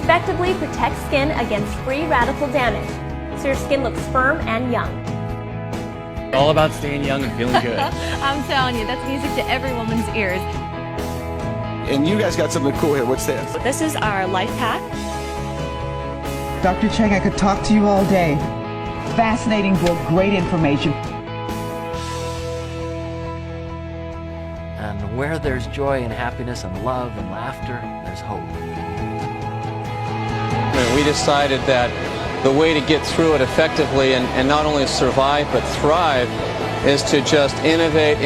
effectively protects skin against free radical damage, so your skin looks firm and young. All about staying young and feeling good. I'm telling you, that's music to every woman's ears. And you guys got something cool here. What's this? This is our life pack. Dr. Cheng, I could talk to you all day. Fascinating book, great information. And where there's joy and happiness and love and laughter, there's hope. We decided that the way to get through it effectively and not only survive but thrive is to just innovate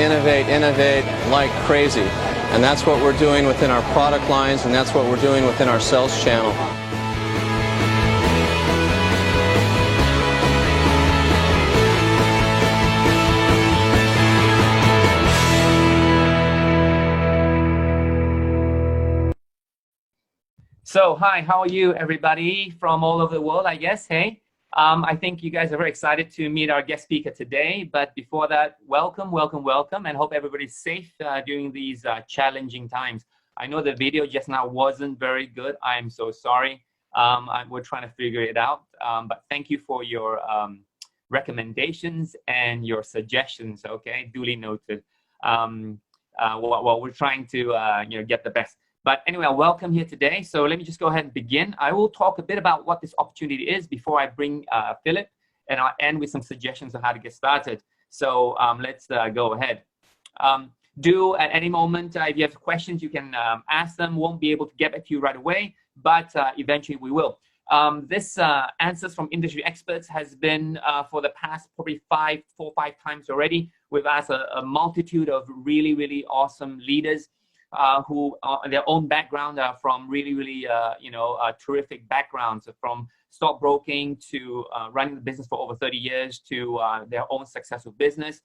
like crazy. And that's what we're doing within our product lines, and that's what we're doing within our sales channel. So, hi, how are you, everybody from all over the world, I guess, hey? I think you guys are very excited to meet our guest speaker today, but before that, welcome, and hope everybody's safe during these challenging times. I know the video just now wasn't very good. I'm so sorry. We're trying to figure it out, but thank you for your recommendations and your suggestions, okay? Duly noted. Well, we're trying to get the best. But anyway, welcome here today. So let me just go ahead and begin. I will talk a bit about what this opportunity is before I bring Philip, and I'll end with some suggestions on how to get started. So let's go ahead. Do at any moment, if you have questions, you can ask them. Won't be able to get back to you right away, but eventually we will. This answers from industry experts has been for the past probably 4 or 5 times already. We've asked a multitude of really awesome leaders who their own background are from really terrific backgrounds, from stockbroking to running the business for over 30 years to their own successful business,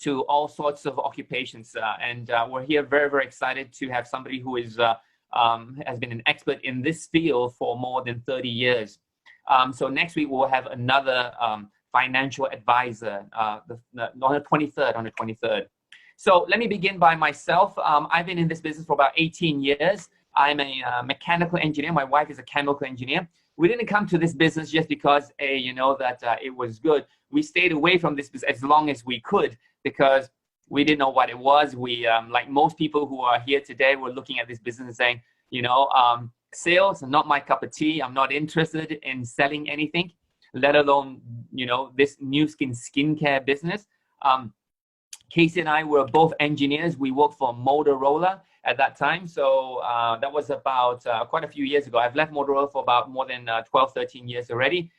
to all sorts of occupations. And we're here very excited to have somebody who is has been an expert in this field for more than 30 years. So next week we'll have another financial advisor on the 23rd. So let me begin by myself. I've been in this business for about 18 years. I'm a mechanical engineer. My wife is a chemical engineer. We didn't come to this business just because, that it was good. We stayed away from this business as long as we could because we didn't know what it was. We, like most people who are here today, were looking at this business and saying, sales are not my cup of tea. I'm not interested in selling anything, let alone, this new skincare business. Casey and I were both engineers. We worked for Motorola at that time. So that was about quite a few years ago. I've left Motorola for about more than 12, 13 years already.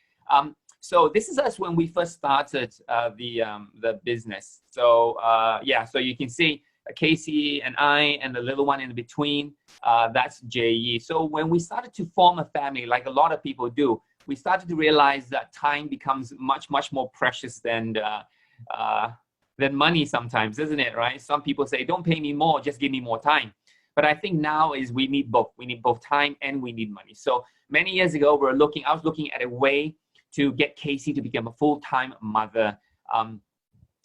So this is us when we first started the business. So so you can see Casey and I and the little one in between, that's JE. So when we started to form a family, like a lot of people do, we started to realize that time becomes much more precious than money sometimes, isn't it, right? Some people say, don't pay me more, just give me more time. But I think now is we need both. We need both time and we need money. So many years ago, I was looking at a way to get Casey to become a full-time mother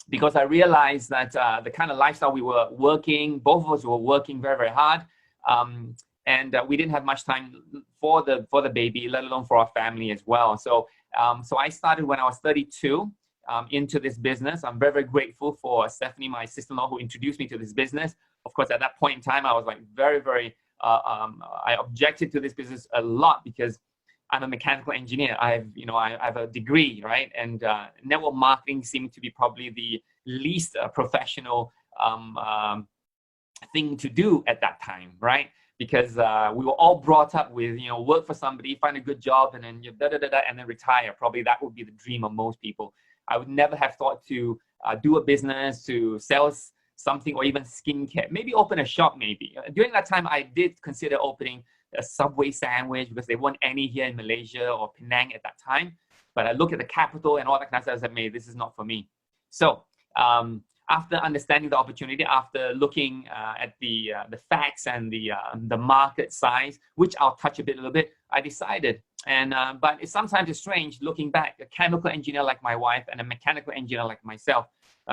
because I realized that the kind of lifestyle we were working, both of us were working very hard, and we didn't have much time for the baby, let alone for our family as well. So I started when I was 32. Into this business. I'm very grateful for Stephanie, my sister-in-law, who introduced me to this business. Of course, at that point in time, I was like I objected to this business a lot because I'm a mechanical engineer. I have a degree, right? And network marketing seemed to be probably the least professional thing to do at that time, right? Because we were all brought up with, work for somebody, find a good job, and then and then retire. Probably that would be the dream of most people. I would never have thought to do a business, to sell something, or even skincare. Maybe open a shop, maybe. During that time, I did consider opening a Subway sandwich because there weren't any here in Malaysia or Penang at that time. But I looked at the capital and all that kind of stuff. I said, "Hey, this is not for me." So after understanding the opportunity, after looking at the facts and the market size, which I'll touch a little bit, I decided. And but sometimes it's strange looking back. A chemical engineer like my wife and a mechanical engineer like myself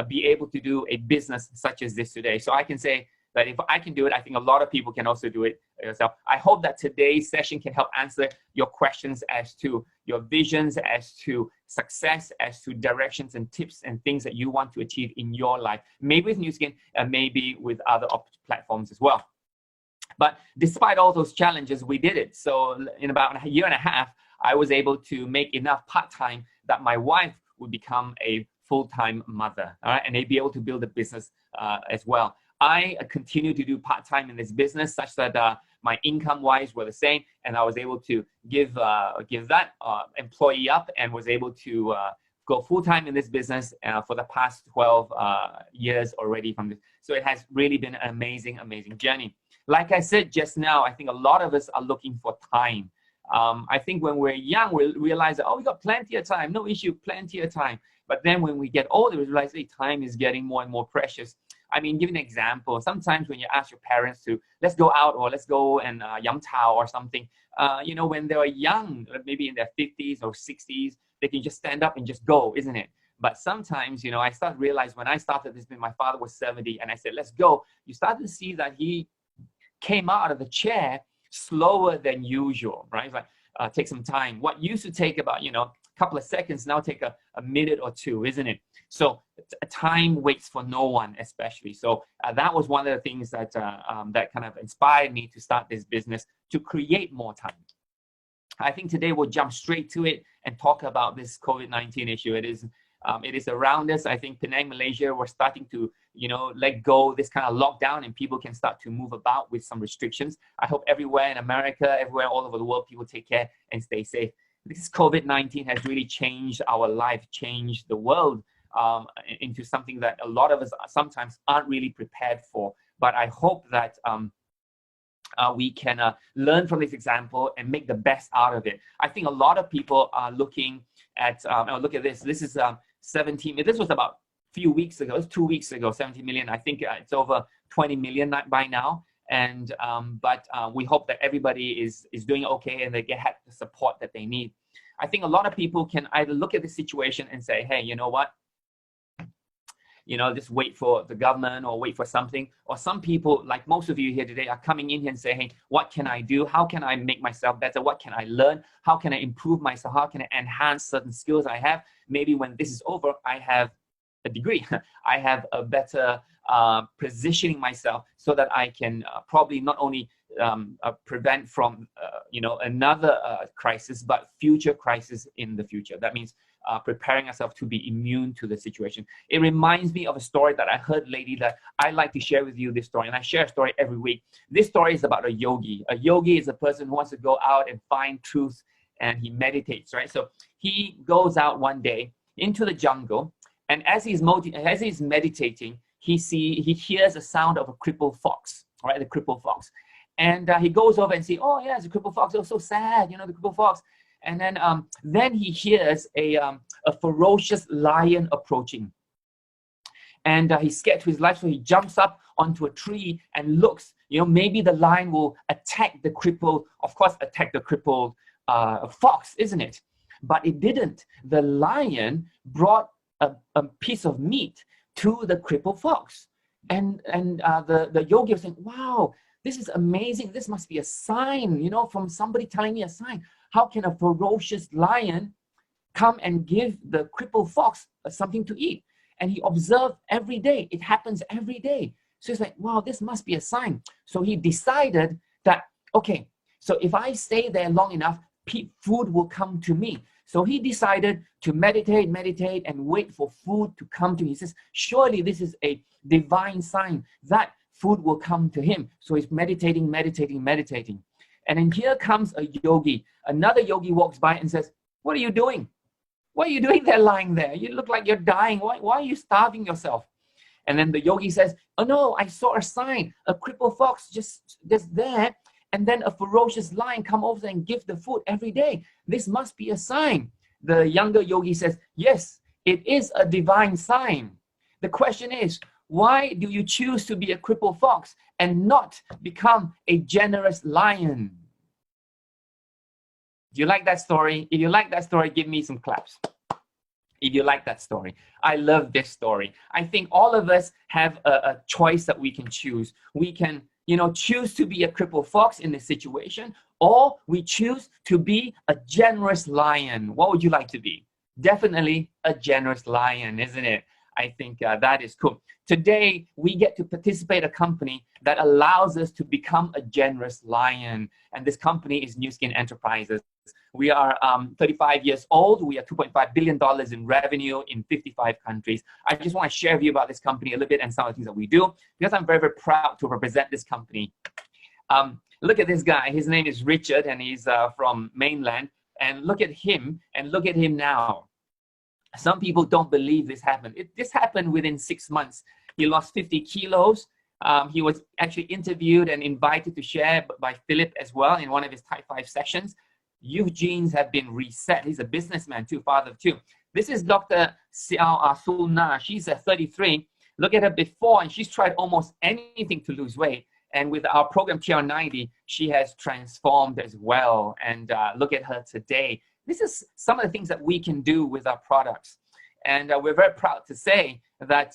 be able to do a business such as this today. So I can say that if I can do it, I think a lot of people can also do it yourself. I hope that today's session can help answer your questions as to your visions, as to success, as to directions and tips and things that you want to achieve in your life, maybe with Nu Skin and maybe with other platforms as well. But despite all those challenges, we did it. So in about a year and a half, I was able to make enough part-time that my wife would become a full-time mother, all right, and they'd be able to build a business as well. I continue to do part-time in this business such that my income-wise were the same, and I was able to give that employee up and was able to go full-time in this business for the past 12 years already from this. So it has really been an amazing, amazing journey. Like I said just now, I think a lot of us are looking for time. I think when we're young, we realize that, oh, we got plenty of time, no issue, plenty of time. But then when we get older, we realize, hey, time is getting more and more precious. I mean, give an example. Sometimes when you ask your parents to, let's go out or let's go and yum tao or something, you know, when they were young, maybe in their 50s or 60s, they can just stand up and just go, isn't it? But sometimes, you know, I started to realize when I started this, my father was 70 and I said, let's go. You start to see that he came out of the chair slower than usual, right? It's like, take some time. What used to take about, you know, a couple of seconds now take a minute or two, isn't it? So time waits for no one, especially. So that was one of the things that that kind of inspired me to start this business, to create more time. I think today we'll jump straight to it and talk about this COVID-19 issue. It is around us. I think Penang, Malaysia, we're starting to, you know, let go this kind of lockdown and people can start to move about with some restrictions. I hope everywhere in America, everywhere all over the world, people take care and stay safe. This COVID-19 has really changed our life, changed the world into something that a lot of us sometimes aren't really prepared for. But I hope that we can learn from this example and make the best out of it. I think a lot of people are looking at, look at this. This is 17, this was about a few weeks ago, it was 2 weeks ago, 17 million. I think it's over 20 million by now. And but we hope that everybody is doing okay and they get the support that they need. I think a lot of people can either look at the situation and say, hey, you know what? You know, just wait for the government or wait for something. Or some people, like most of you here today, are coming in here and say, hey, what can I do? How can I make myself better? What can I learn? How can I improve myself? How can I enhance certain skills I have? Maybe when this is over, I have a degree. I have a better positioning myself so that I can probably not only prevent from, you know, another crisis, but future crisis in the future. That means preparing ourselves to be immune to the situation. It reminds me of a story that I heard lately that I like to share with you this story, and I share a story every week. This story is about a yogi. A yogi is a person who wants to go out and find truth, and he meditates, right? So he goes out one day into the jungle, and as he's meditating, he hears the sound of a crippled fox, right? The crippled fox. And he goes over and sees, oh yeah, it's a crippled fox. Oh, so sad, you know, the crippled fox. And then he hears a ferocious lion approaching. And he's scared to his life, so he jumps up onto a tree and looks. You know, maybe the lion will attack the crippled, of course, attack the crippled fox, isn't it? But it didn't. The lion brought a piece of meat to the crippled fox. And the yogi was saying, wow, this is amazing. This must be a sign, you know, from somebody telling me a sign. How can a ferocious lion come and give the crippled fox something to eat? And he observed every day. It happens every day. So he's like, wow, this must be a sign. So he decided that, okay, so if I stay there long enough, food will come to me. So he decided to meditate, and wait for food to come to him. He says, surely this is a divine sign that food will come to him. So he's meditating. And then here comes a yogi. Another yogi walks by and says, what are you doing? What are you doing there lying there? You look like you're dying. Why are you starving yourself? And then the yogi says, oh no, I saw a sign, a crippled fox just there. And then a ferocious lion come over and give the food every day. This must be a sign. The younger yogi says, yes, it is a divine sign. The question is, why do you choose to be a crippled fox and not become a generous lion? Do you like that story? If you like that story, give me some claps. if you like that story. I love this story. I think all of us have a choice that we can choose. We can, choose to be a crippled fox in this situation, or we choose to be a generous lion. What would you like to be? Definitely a generous lion, isn't it? I think that is cool. Today, we get to participate in a company that allows us to become a generous lion. And this company is Nu Skin Enterprises. We are 35 years old. We are $2.5 billion in revenue in 55 countries. I just want to share with you about this company a little bit and some of the things that we do, because I'm very, very proud to represent this company. Look at this guy. His name is Richard, and he's from mainland. And look at him, and look at him now. Some people don't believe this happened. This happened within 6 months. He lost 50 kilos. He was actually interviewed and invited to share by Philip as well in one of his Type 5 sessions. Eugene's have been reset. He's a businessman too, father of two. This is Dr. Xiao Suna. She's 33. Look at her before, and she's tried almost anything to lose weight. And with our program TR90, she has transformed as well. And look at her today. This is some of the things that we can do with our products. And we're very proud to say that,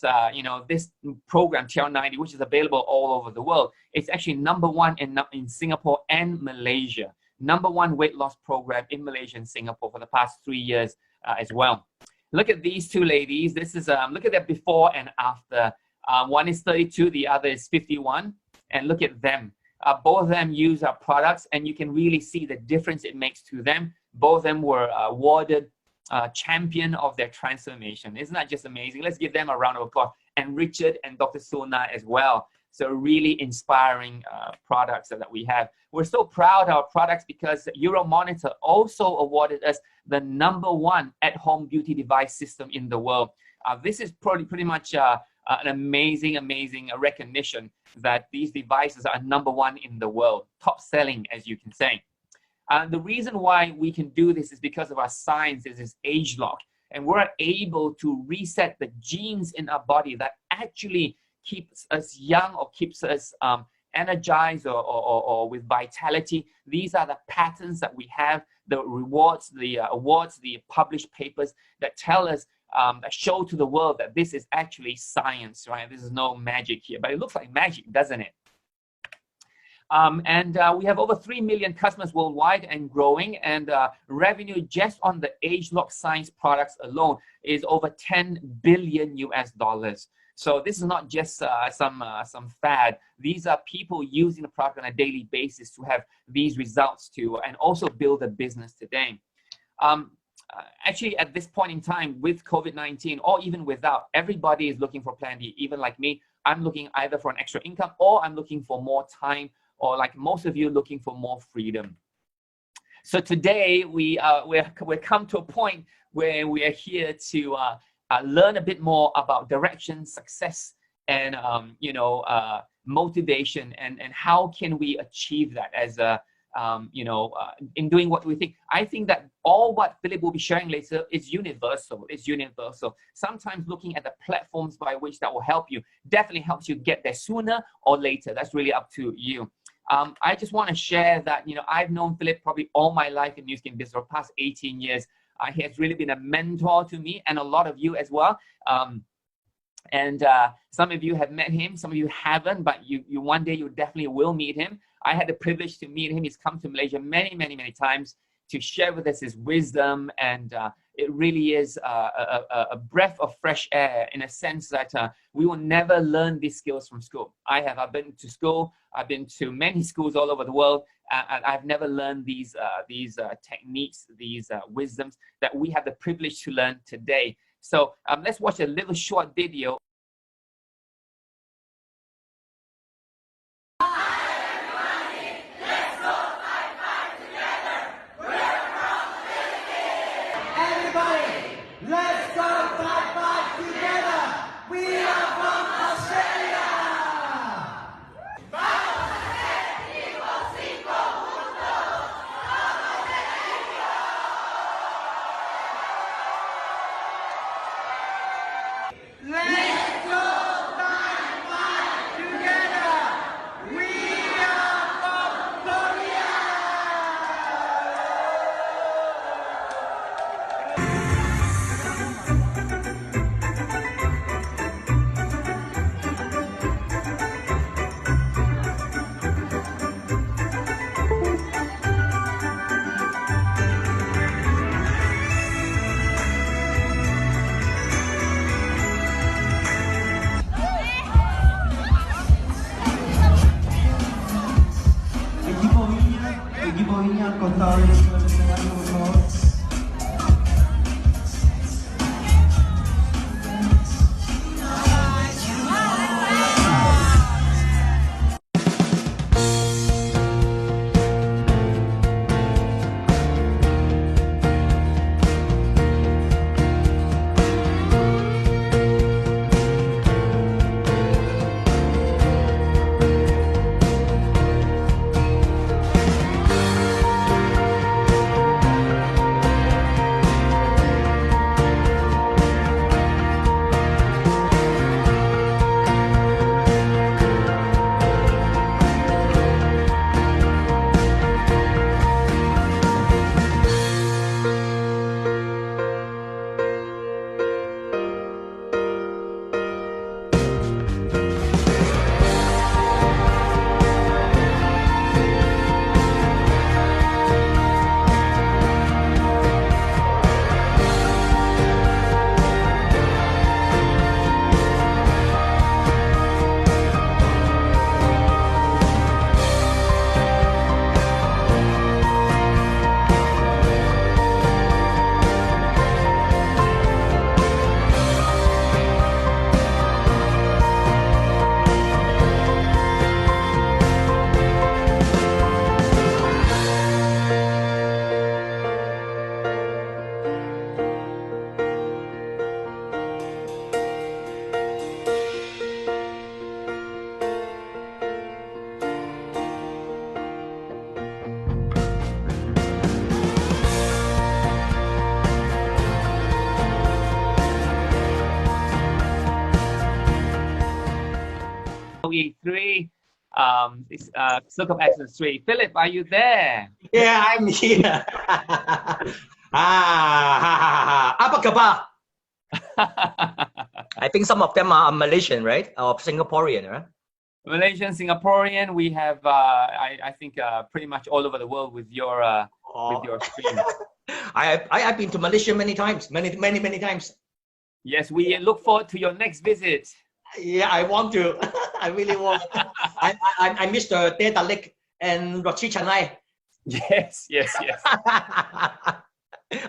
this program, TR90, which is available all over the world, it's actually #1 in Singapore and Malaysia. #1 weight loss program in Malaysia and Singapore for the past 3 years as well. Look at these two ladies. This is, look at their before and after. One is 32, the other is 51. And look at them. Both of them use our products, and you can really see the difference it makes to them. Both of them were awarded champion of their transformation. Isn't that just amazing? Let's give them a round of applause. And Richard and Dr. Sona as well. So really inspiring products that we have. We're so proud of our products because Euromonitor also awarded us the #1 at-home beauty device system in the world. This is pretty much an amazing recognition that these devices are #1 in the world, top selling, as you can say. The reason why we can do this is because of our science, is age lock. And we're able to reset the genes in our body that actually keeps us young or keeps us energized or with vitality. These are the patterns that we have, the rewards, the awards, the published papers that tell us, that show to the world that this is actually science, right? This is no magic here, but it looks like magic, doesn't it? We have over 3 million customers worldwide and growing, and revenue just on the age-lock science products alone is over $10 billion US. So this is not just some fad. These are people using the product on a daily basis to have these results too, and also build a business today. Actually, at this point in time with COVID-19, or even without, everybody is looking for Plan B. Even like me, I'm looking either for an extra income, or I'm looking for more time, or like most of you, looking for more freedom. So today we're come to a point where we are here to learn a bit more about direction, success, and motivation, and how can we achieve that as a in doing what we think. I think that all what Philip will be sharing later is universal. It's universal. Sometimes looking at the platforms by which that will help you definitely helps you get there sooner or later. That's really up to you. I just want to share that, I've known Philip probably all my life in Nu Skin business for the past 18 years. He has really been a mentor to me and a lot of you as well. Some of you have met him, some of you haven't, but you one day you definitely will meet him. I had the privilege to meet him. He's come to Malaysia many times to share with us his wisdom, and it really is a breath of fresh air, in a sense that we will never learn these skills from school. I've been to school, I've been to many schools all over the world, and I've never learned these techniques, these wisdoms that we have the privilege to learn today. So let's watch a little short video. Let's OE3, Circle of Excellence 3. Philip, are you there? Yeah, I'm here. Abakaba. I think some of them are Malaysian, right? Or Singaporean, right? Malaysian, Singaporean, we have, I think, pretty much all over the world with your stream. I've been to Malaysia many times, many times. Yes, we look forward to your next visit. Yeah, I want to. I really want. I miss the Data Lake and Rochi Chanai. Yes.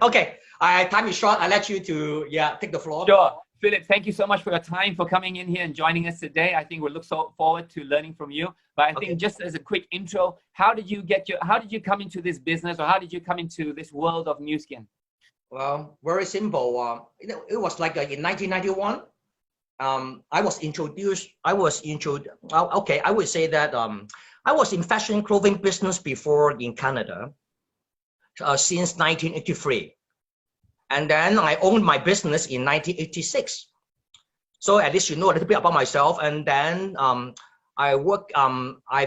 Okay, time is short. I let you to take the floor. Sure. Philip, thank you so much for your time, for coming in here and joining us today. I think we look so forward to learning from you. But I think just as a quick intro, how did you come into this business, or how did you come into this world of Nu Skin? Well, very simple. It was like in 1991. I was introduced. I would say that I was in fashion clothing business before in Canada since 1983. And then I owned my business in 1986. So at least you know a little bit about myself. And then I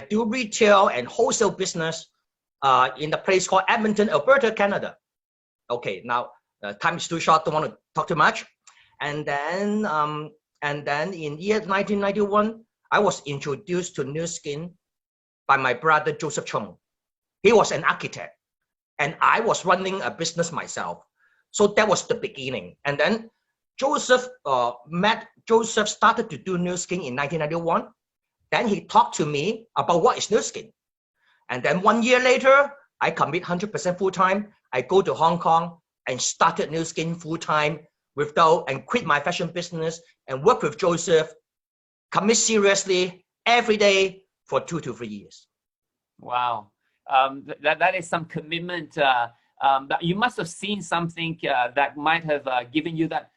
do retail and wholesale business in a place called Edmonton, Alberta, Canada. Okay, now time is too short, don't want to talk too much. And then in year 1991, I was introduced to Nu Skin by my brother Joseph Chung. He was an architect, and I was running a business myself. So that was the beginning. And then Joseph started to do Nu Skin in 1991. Then he talked to me about what is Nu Skin. And then 1 year later, I commit 100% full time. I go to Hong Kong and started Nu Skin full time and quit my fashion business and work with Joseph, commit seriously every day for 2 to 3 years. Wow. That is some commitment. You must have seen something that might have given you that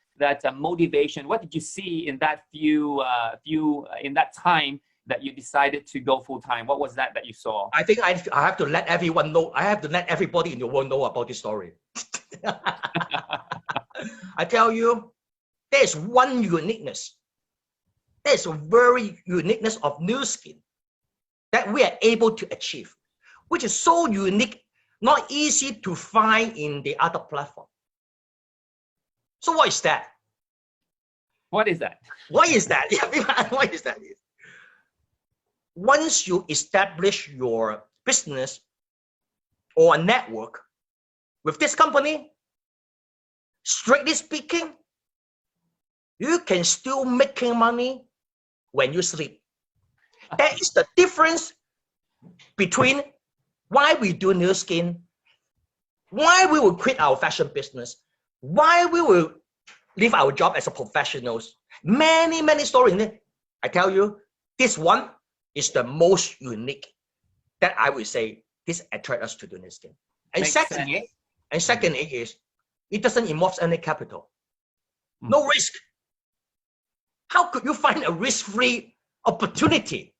motivation. What did you see in that in that time that you decided to go full time? What was that you saw? I think I have to let everyone know. I have to let everybody in the world know about this story. I tell you, there's one uniqueness. There's a very uniqueness of Nu Skin that we are able to achieve, which is so unique, not easy to find in the other platform. So what is that? What is that? What is that? What is that? Once you establish your business or a network with this company, strictly speaking, you can still making money when you sleep. That is the difference between why we do Nu Skin why we will quit our fashion business, why we will leave our job as a professionals. Many, many stories. I tell you, this one is the most unique that I would say this attract us to do this thing. And secondly is it doesn't involve any capital. No risk. How could you find a risk-free opportunity?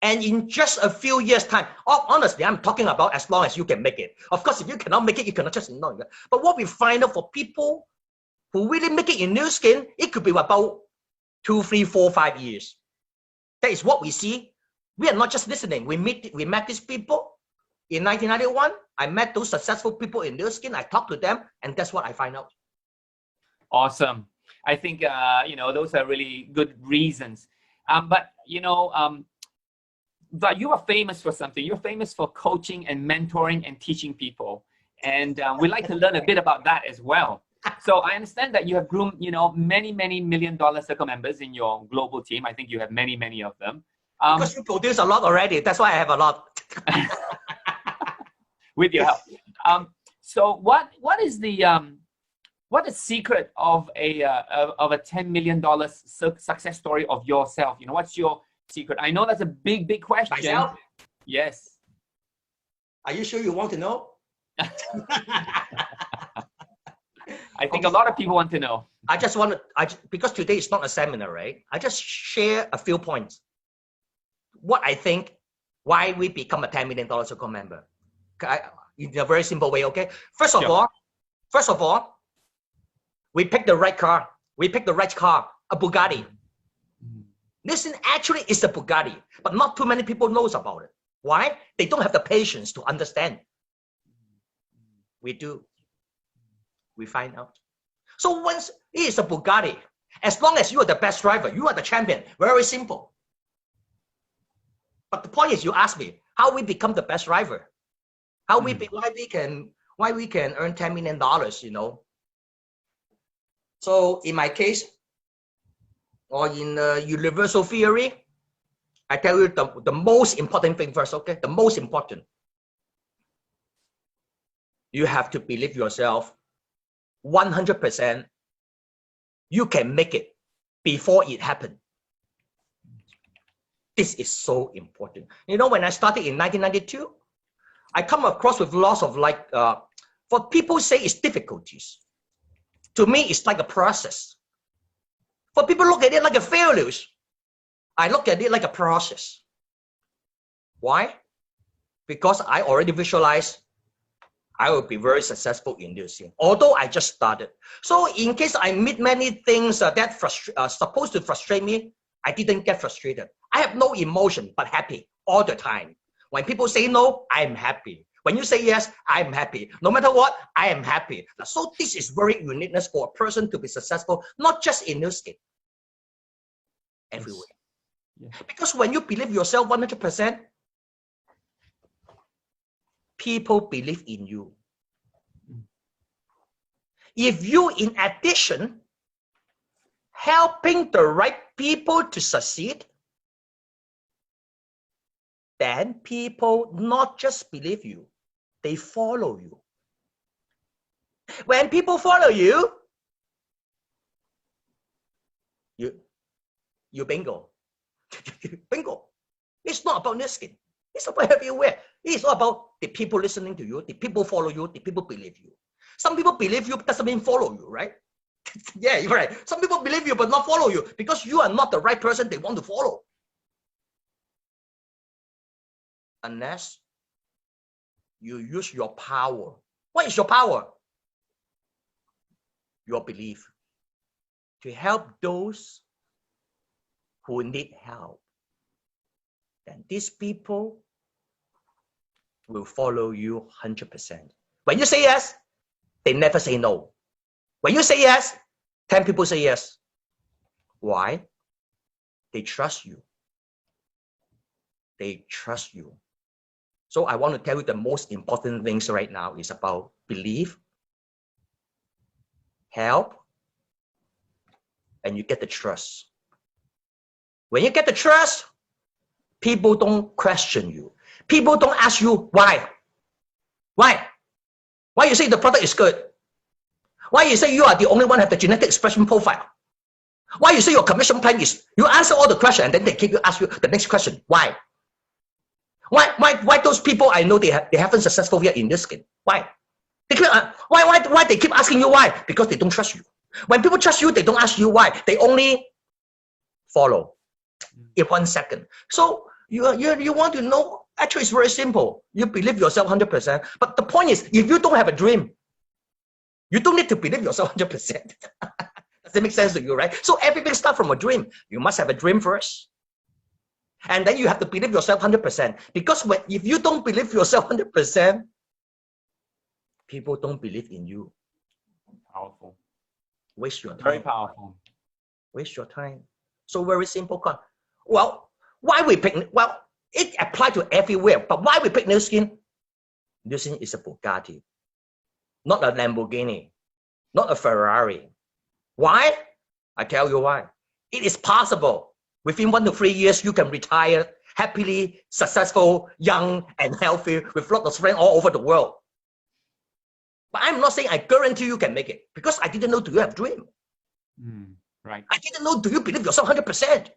And in just a few years' time, honestly, I'm talking about as long as you can make it. Of course, if you cannot make it, you cannot just ignore it. But what we find out for people who really make it in Nu Skin, it could be about 2, 3, 4, 5 years. That is what we see. We are not just listening. We met these people in 1991. I met those successful people in Nu Skin. I talked to them, and that's what I find out. Awesome. I think you know, those are really good reasons. But you know, but you are famous for something. You're famous for coaching and mentoring and teaching people, and we'd like to learn a bit about that as well. So I understand that you have groomed, you know, many $1 million Circle members in your global team. I think you have many of them. Because you produce a lot already. That's why I have a lot. With your help. So what is the secret of a $10 million success story of yourself? You know, what's your secret? I know that's a big question. Myself? Yes. Are you sure you want to know? I think a lot of people want to know. I just want to, because today is not a seminar, right? I just share a few points. What I think, why we become a $10 million Circle member. In a very simple way, okay? First of all, we pick the right car. We pick the right car, a Bugatti. Listen, actually, it's a Bugatti, but not too many people knows about it. Why? They don't have the patience to understand. We do. We find out. So once it is a Bugatti, as long as you are the best driver, you are the champion. Very simple. But the point is, you ask me how we become the best driver, why we can earn $10 million. You know. So in my case, or in universal theory, I tell you the most important thing first. Okay, the most important. You have to believe yourself 100%. You can make it before it happened. This is so important. You know, when I started in 1992, I come across with lots of what people say is difficulties. To me, it's like a process. For people look at it like a failures, I look at it like a process. Why? Because I already visualize I will be very successful in this thing, although I just started. So in case I meet many things that supposed to frustrate me, I didn't get frustrated. I have no emotion, but happy all the time. When people say no, I'm happy. When you say yes, I'm happy. No matter what, I am happy. So this is very uniqueness for a person to be successful, not just in Nu Skin, everywhere. Yes. Yeah. Because when you believe yourself 100%, people believe in you. If you, in addition, helping the right people to succeed, then people not just believe you, they follow you. When people follow you, you bingo. Bingo. It's not about Nu Skin. It's about everywhere. It's not about the people listening to you, the people follow you, the people believe you. Some people believe you doesn't mean follow you, right? Yeah, you're right. Some people believe you but not follow you because you are not the right person they want to follow. Unless you use your power. What is your power? Your belief. To help those who need help. Then these people will follow you 100%. When you say yes, they never say no. When you say yes, 10 people say yes. Why? They trust you. They trust you. So I want to tell you the most important things right now is about belief, help, and you get the trust. When you get the trust, people don't question you. People don't ask you why. Why? Why you say the product is good? Why you say you are the only one have the genetic expression profile? Why you say your commission plan is, you answer all the questions and then they keep you ask you the next question. Why? Why those people I know they haven't successful yet in this skin? Why? They keep, why they keep asking you why? Because they don't trust you. When people trust you, they don't ask you why. They only follow in 1 second. So you want to know, actually it's very simple. You believe yourself 100%. But the point is, if you don't have a dream, you don't need to believe yourself 100%. Does it make sense to you, right? So everything starts from a dream. You must have a dream first. And then you have to believe yourself 100%. Because if you don't believe yourself 100%, people don't believe in you. Powerful. Waste your time. Very powerful. Waste your time. So very simple. Well, why we pick? Well, it applies to everywhere. But why we pick Nu Skin? Nu Skin is a Bugatti, not a Lamborghini, not a Ferrari. Why? I tell you why. It is possible. Within 1 to 3 years, you can retire happily, successful, young, and healthy with lots of friends all over the world. But I'm not saying I guarantee you can make it, because I didn't know, do you have a dream? Right. I didn't know, do you believe yourself 100%?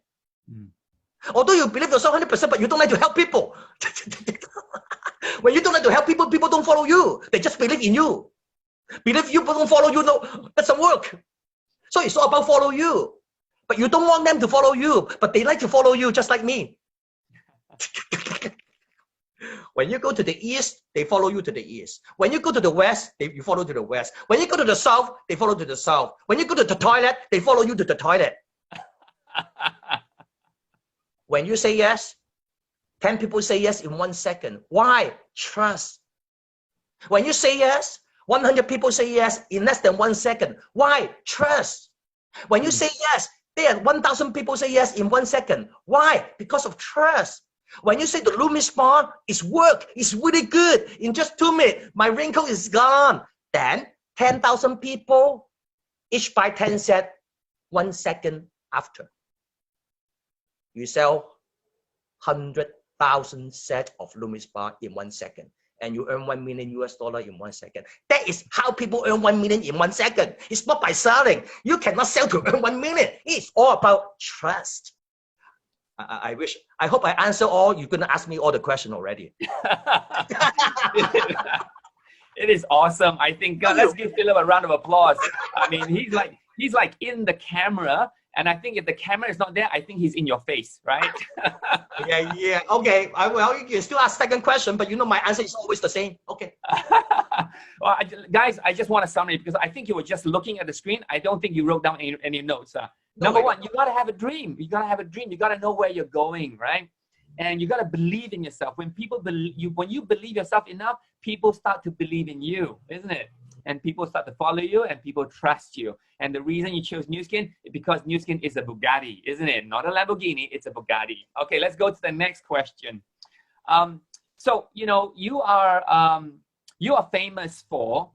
Although you believe yourself 100%, but you don't like to help people. When you don't like to help people, people don't follow you. They just believe in you. Believe you, but don't follow you, no, that doesn't work. So it's all about follow you. But you don't want them to follow you, but they like to follow you just like me. When you go to the east, they follow you to the east. When you go to the west, you follow to the west. When you go to the south, they follow to the south. When you go to the toilet, they follow you to the toilet. When you say yes, 10 people say yes in 1 second. Why? Trust. When you say yes, 100 people say yes in less than 1 second. Why? Trust. When you say yes, there are 1,000 people say yes in 1 second. Why? Because of trust. When you say the Loomis Bar is work, it's really good. In just 2 minutes, my wrinkle is gone. Then 10,000 people, each buy 10 sets, 1 second after. You sell 100,000 sets of Loomis Bar in 1 second. And you earn $1 million in 1 second. That is how people earn 1 million in 1 second. It's not by selling. You cannot sell to earn 1 million. It's all about trust. I hope I answer all. You're gonna ask me all the questions already. It is awesome. I think let's give Philip a round of applause. I mean, he's like in the camera, and I think if the camera is not there, I think he's in your face, right? yeah. Okay. Well, you can still ask second question, but you know my answer is always the same. Okay. Well, guys, I just want to summarize because I think you were just looking at the screen. I don't think you wrote down any notes. Number one, you gotta have a dream. You gotta have a dream. You gotta know where you're going, right? And you gotta believe in yourself. When people believe you, when you believe yourself enough, people start to believe in you, isn't it? And people start to follow you, and people trust you. And the reason you chose Nu Skin is because Nu Skin is a Bugatti, isn't it? Not a Lamborghini, it's a Bugatti. Okay, let's go to the next question. So you know you are famous for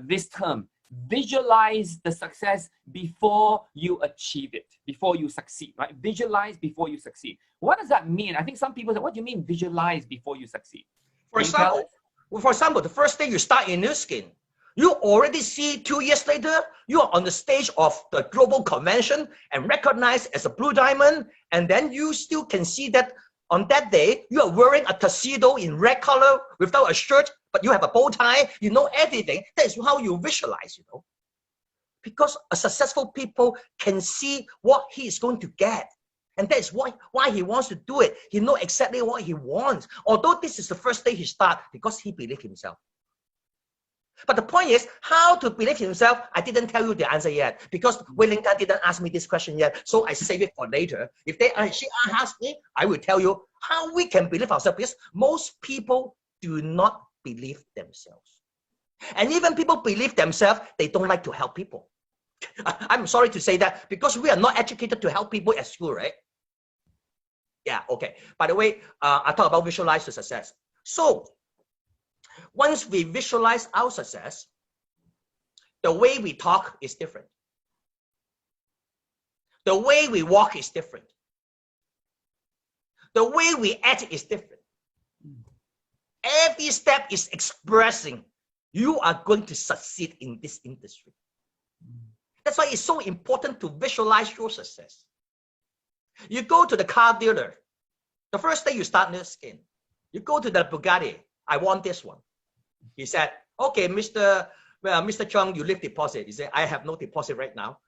this term. Visualize the success before you achieve it, before you succeed, right? Visualize before you succeed. What does that mean? I think some people say, what do you mean visualize before you succeed? For example, the first day you start in Nu Skin, you already see 2 years later, you are on the stage of the global convention and recognized as a blue diamond. And then you still can see that on that day, you are wearing a tuxedo in red color without a shirt, but you have a bow tie, you know everything. That is how you visualize, you know. Because a successful people can see what he is going to get. And that is why he wants to do it. He knows exactly what he wants. Although this is the first day he starts, because he believes himself. But the point is, how to believe himself, I didn't tell you the answer yet. Because Wei Ling Tan didn't ask me this question yet. So I save it for later. If she asks me, I will tell you how we can believe ourselves. Because most people do not believe themselves. And even people believe themselves, they don't like to help people. I'm sorry to say that, because we are not educated to help people at school, right? Yeah, okay. By the way, I talk about visualize the success. So once we visualize our success, the way we talk is different. The way we walk is different. The way we act is different. Every step is expressing you are going to succeed in this industry. That's why it's so important to visualize your success. You go to the car dealer. The first day you start Nu Skin, you go to the Bugatti. I want this one. He said, okay, Mr. Chung, you leave deposit. He said, I have no deposit right now.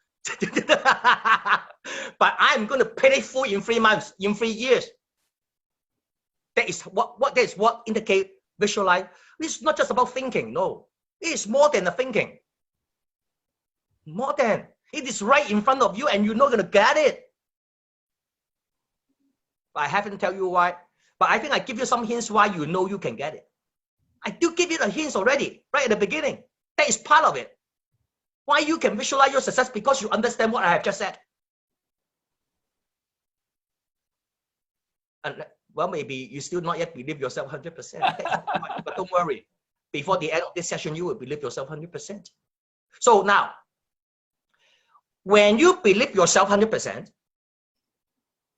But I'm going to pay it full in 3 months, in 3 years. That is what indicate visualize. It's not just about thinking. No, it is more than a thinking. More than it is right in front of you, and you're not going to get it. I haven't tell you why, but I think I give you some hints why you know you can get it. I do give you the hints already, right at the beginning. That is part of it. Why you can visualize your success, because you understand what I have just said. And well, maybe you still not yet believe yourself 100%. But don't worry. Before the end of this session, you will believe yourself 100%. So now, when you believe yourself 100%,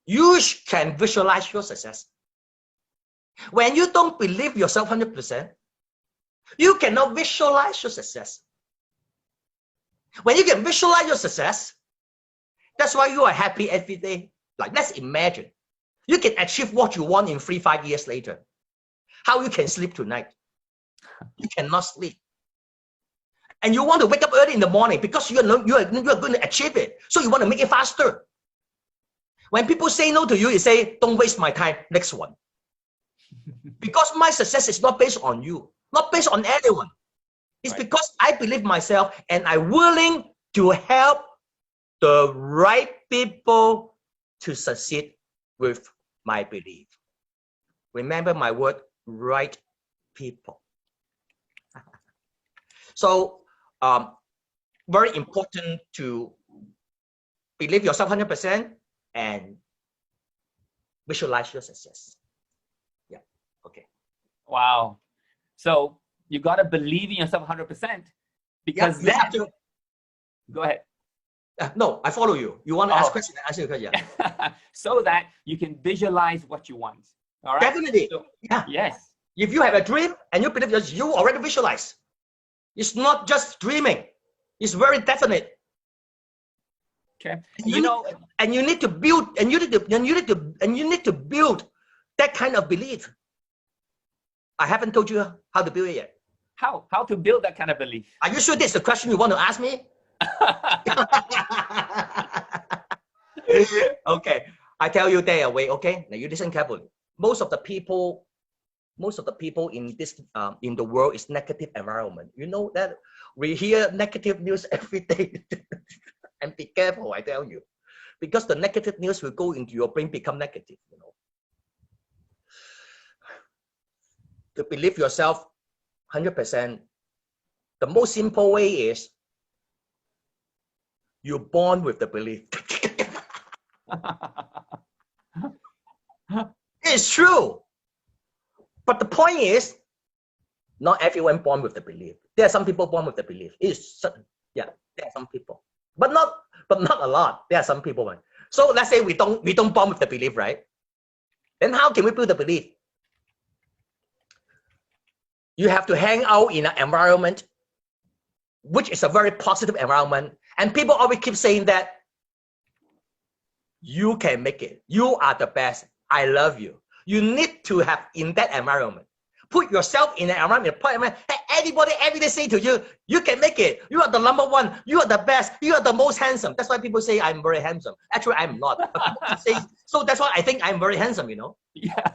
you can visualize your success. When you don't believe yourself 100%, you cannot visualize your success. When you can visualize your success, that's why you are happy every day. Like, let's imagine you can achieve what you want in 3-5 years later. How you can sleep tonight? You cannot sleep. And you want to wake up early in the morning because you are going to achieve it. So you want to make it faster. When people say no to you, you say, don't waste my time, next one. Because my success is not based on you, not based on anyone. It's right. Because I believe myself and I'm willing to help the right people to succeed with my belief. Remember my word, right people. So, very important to believe yourself 100% and visualize your success. Yeah, okay. Wow. So you got to believe in yourself 100% because you have to. Go ahead. No, I follow you. You want to ask question? Ask your question. So that you can visualize what you want. All right. Definitely. So, yeah. Yes. If you have a dream and you believe that you already visualize, it's not just dreaming. It's very definite. Okay. And you need to build, and you need to build that kind of belief. I haven't told you how to build it yet. How to build that kind of belief? Are you sure this is the question you want to ask me? Okay, I tell you there a way. Okay, now you listen carefully. Most of the people in this in the world is negative environment. You know that we hear negative news every day. And be careful, I tell you, because the negative news will go into your brain, become negative. You know, to believe yourself 100%, the most simple way is you're born with the belief. It's true. But the point is, not everyone born with the belief. There are some people born with the belief. Yeah, there are some people. But not a lot. There are some people. So let's say we don't born with the belief, right? Then how can we build the belief? You have to hang out in an environment which is a very positive environment. And people always keep saying that you can make it. You are the best. I love you. You need to have in that environment. Put yourself in an environment. Hey, everybody every day say to you, you can make it. You are the number one. You are the best. You are the most handsome. That's why people say I'm very handsome. Actually, I'm not. So that's why I think I'm very handsome, you know? Yeah.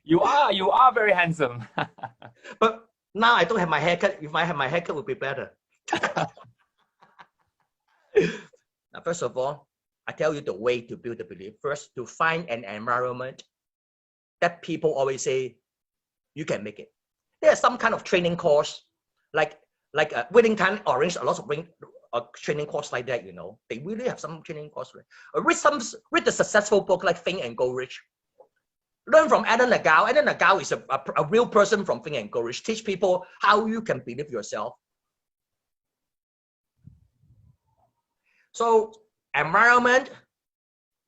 You are very handsome. But now I don't have my haircut. If I have my haircut, it would be better. Now, first of all, I tell you the way to build the belief. First, to find an environment that people always say, you can make it. There's some kind of training course, like Wellington arranged a lot of training course like that, you know. They really have some training course. Read the successful book like Think and Go Rich. Learn from Adam Nagel. Adam Nagel is a real person from Think and Go Rich. Teach people how you can believe yourself. So environment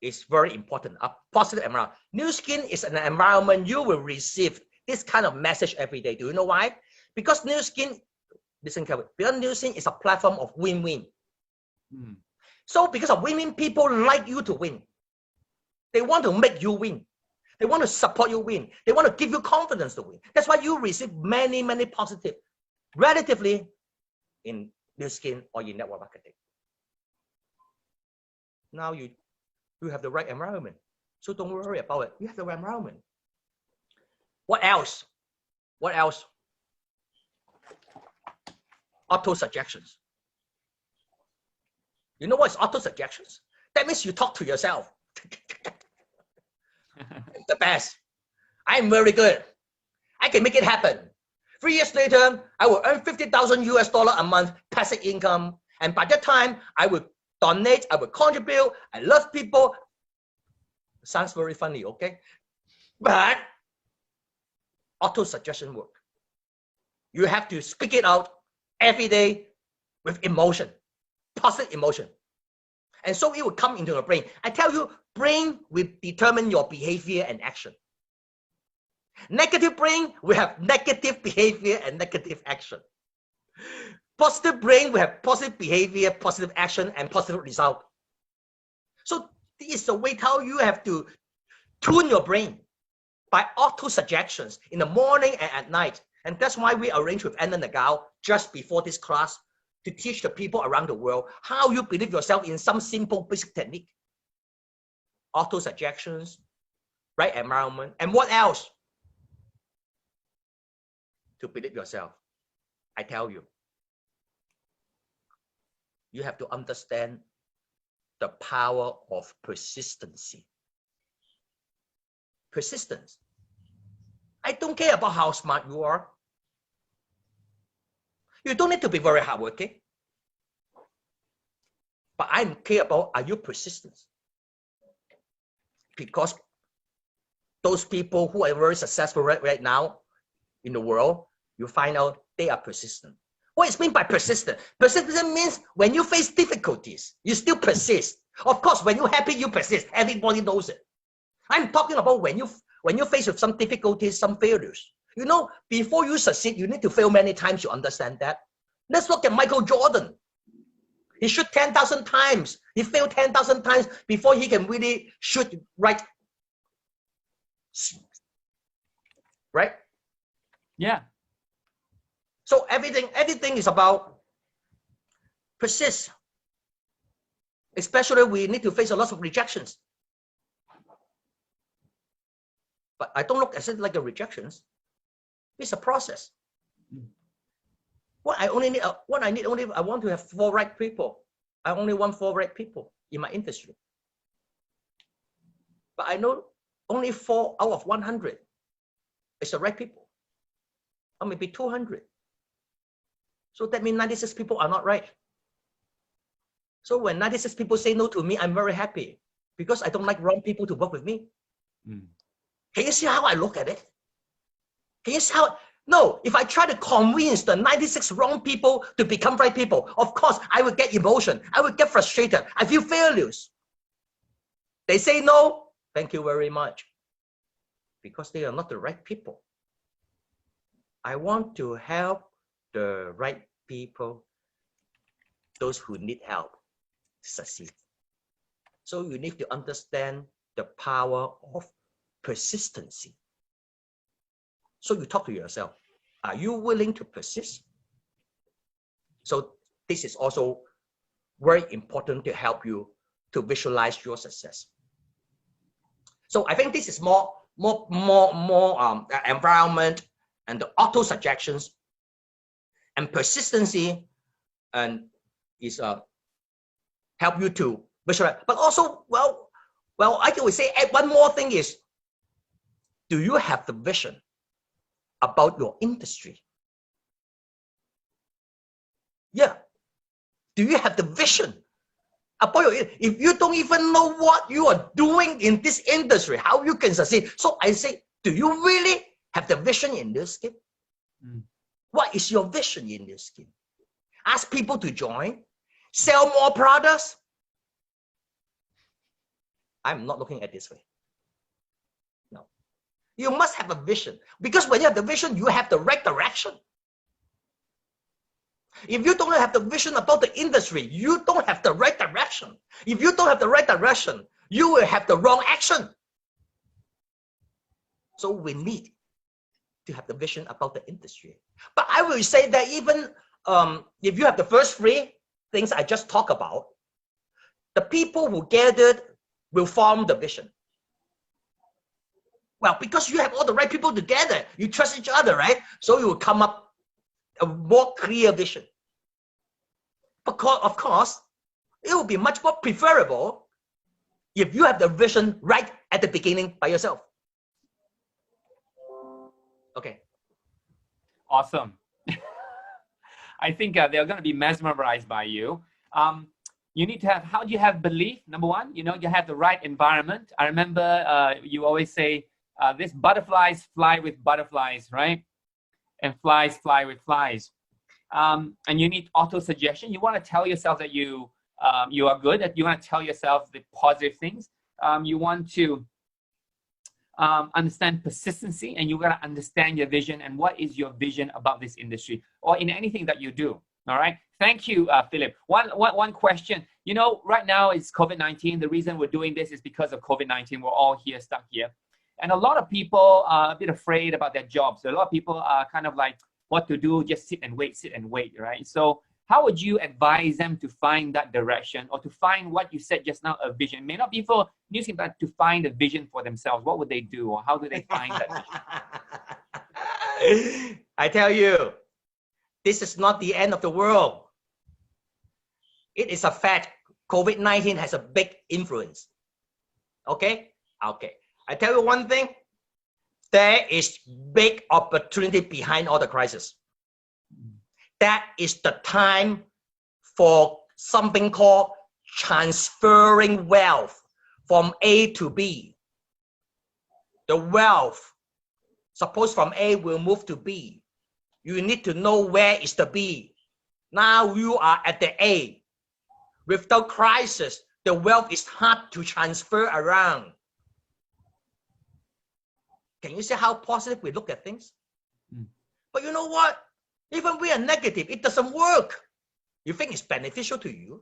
is very important. A positive environment. Nu Skin is an environment you will receive this kind of message every day. Do you know why? Because New Skin, listen carefully, because New Skin is a platform of win-win. So because of win-win, people like you to win. They want to make you win. They want to support you win. They want to give you confidence to win. That's why you receive many, many positive, relatively, in New Skin or in network marketing. Now you have the right environment. So don't worry about it. You have the right environment. What else? What else? Auto-suggestions. You know what is auto-suggestions? That means you talk to yourself. The best. I'm very good. I can make it happen. 3 years later, I will earn $50,000 a month passive income. And by that time, I will donate, I will contribute, I love people. Sounds very funny, okay? But auto-suggestion work. You have to speak it out every day with emotion, positive emotion. And so it will come into your brain. I tell you, brain will determine your behavior and action. Negative brain will have negative behavior and negative action. Positive brain will have positive behavior, positive action, and positive result. So this is the way how you have to tune your brain by auto-suggestions in the morning and at night. And that's why we arranged with Anna Nagao just before this class to teach the people around the world how you believe yourself in some simple basic technique. Auto-suggestions, right environment, and what else? To believe yourself. I tell you, you have to understand the power of persistency. Persistence. I don't care about how smart you are. You don't need to be very hardworking. But I care about, are you persistent? Because those people who are very successful right now in the world, you find out they are persistent. What is meant by persistent? Persistent means when you face difficulties, you still persist. Of course, when you're happy, you persist. Everybody knows it. I'm talking about when you face with some difficulties, some failures. You know, before you succeed, you need to fail many times. You understand that? Let's look at Michael Jordan. He shoot 10,000 times. He failed 10,000 times before he can really shoot right. Right? Yeah. So everything is about persist. Especially we need to face a lot of rejections. But I don't look at it like a rejections. It's a process. I want to have 4 right people. I only want 4 right people in my industry. But I know only 4 out of 100 is the right people. Or maybe 200. So that means 96 people are not right. So when 96 people say no to me, I'm very happy because I don't like wrong people to work with me. Can you see how I look at it? Can you see how? No, if I try to convince the 96 wrong people to become right people, of course, I will get emotion. I will get frustrated. I feel failures. They say no, thank you very much. Because they are not the right people. I want to help the right people, those who need help, succeed. So you need to understand the power of persistency. So you talk to yourself, are you willing to persist? So this is also very important to help you to visualize your success. So I think this is more environment and the auto suggestions and persistency, and is help you to visualize. But also, well, I can say one more thing is, do you have the vision about your industry? Yeah. Do you have the vision about your, if you don't even know what you are doing in this industry, how you can succeed? So I say, do you really have the vision in this scheme? What is your vision in this scheme? Ask people to join, sell more products. I'm not looking at this way. No. You must have a vision, because when you have the vision, you have the right direction. If you don't have the vision about the industry, you don't have the right direction. If you don't have the right direction, you will have the wrong action. So we need to have the vision about the industry. But I will say that even if you have the first three things I just talked about, the people who gathered will form the vision. Well, because you have all the right people together, you trust each other, right? So you will come up a more clear vision. Because, of course, it will be much more preferable if you have the vision right at the beginning by yourself. Okay. Awesome. I think they're going to be mesmerized by you. You need to have, how do you have belief? Number one, you have the right environment. I remember you always say, this butterflies fly with butterflies, right? And flies fly with flies. And you need auto-suggestion. You want to tell yourself that you are good, that you want to tell yourself the positive things. You want to understand persistency, and you got to understand your vision and what is your vision about this industry or in anything that you do. All right. Thank you, Philip. One question. Right now it's COVID-19. The reason we're doing this is because of COVID-19. We're all here, stuck here. And a lot of people are a bit afraid about their jobs. So a lot of people are kind of like, what to do, just sit and wait, right? So how would you advise them to find that direction, or to find what you said just now, a vision? It may not be for Nu Skin, but to find a vision for themselves. What would they do, or how do they find that vision? I tell you, this is not the end of the world. It is a fact. COVID-19 has a big influence. Okay? Okay. I tell you one thing. There is big opportunity behind all the crisis. That is the time for something called transferring wealth from A to B. The wealth, suppose from A will move to B. You need to know where is the B. Now you are at the A. Without crisis, the wealth is hard to transfer around. Can you see how positive we look at things? But you know what? Even we are negative, it doesn't work. You think it's beneficial to you?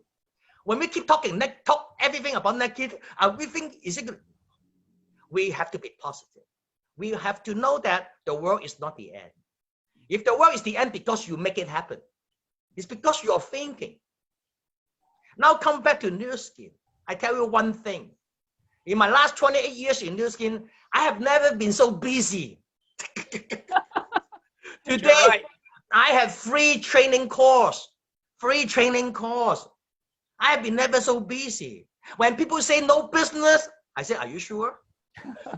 When we keep talk everything about negative, we think is it good? We have to be positive. We have to know that the world is not the end. If the world is the end because you make it happen, it's because you are thinking. Now come back to Nu Skin. I tell you one thing. In my last 28 years in Nu Skin, I have never been so busy. Today, right. I have free training course. I have been never so busy. When people say no business, I say, are you sure?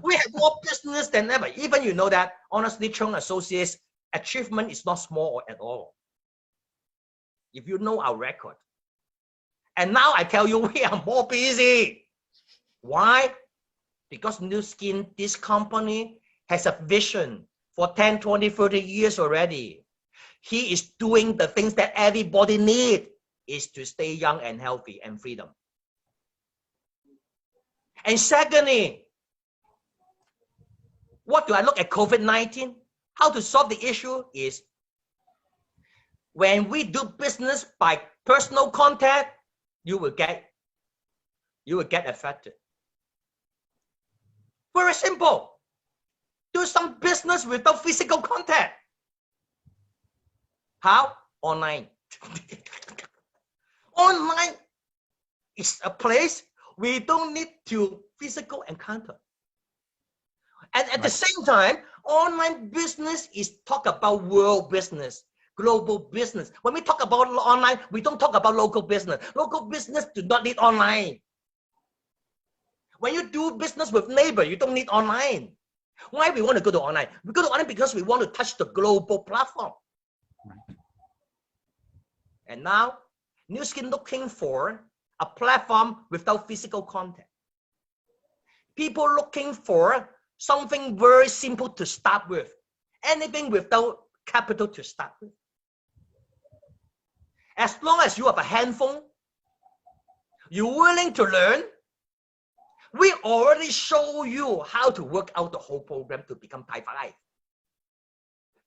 We have more business than ever. Even you know that, honestly, Chung Associates achievement is not small at all. If you know our record. And now I tell you, we are more busy. Why? Because Nu Skin, this company, has a vision for 10, 20, 30 years already. He is doing the things that everybody needs, is to stay young and healthy and freedom. And secondly, what do I look at COVID-19? How to solve the issue is when we do business by personal contact, you will get affected. Very simple. Do some business without physical contact. How? Online. Online is a place we don't need to physical encounter. And at the same time, online business is talk about world business, global business. When we talk about online, we don't talk about local business. Local business do not need online. When you do business with neighbor, you don't need online. Why we want to go to online? We go to online because we want to touch the global platform. And now, Nu Skin looking for a platform without physical contact. People looking for something very simple to start with. Anything without capital to start with. As long as you have a handphone, you're willing to learn, We already show you how to work out the whole program to become type 5.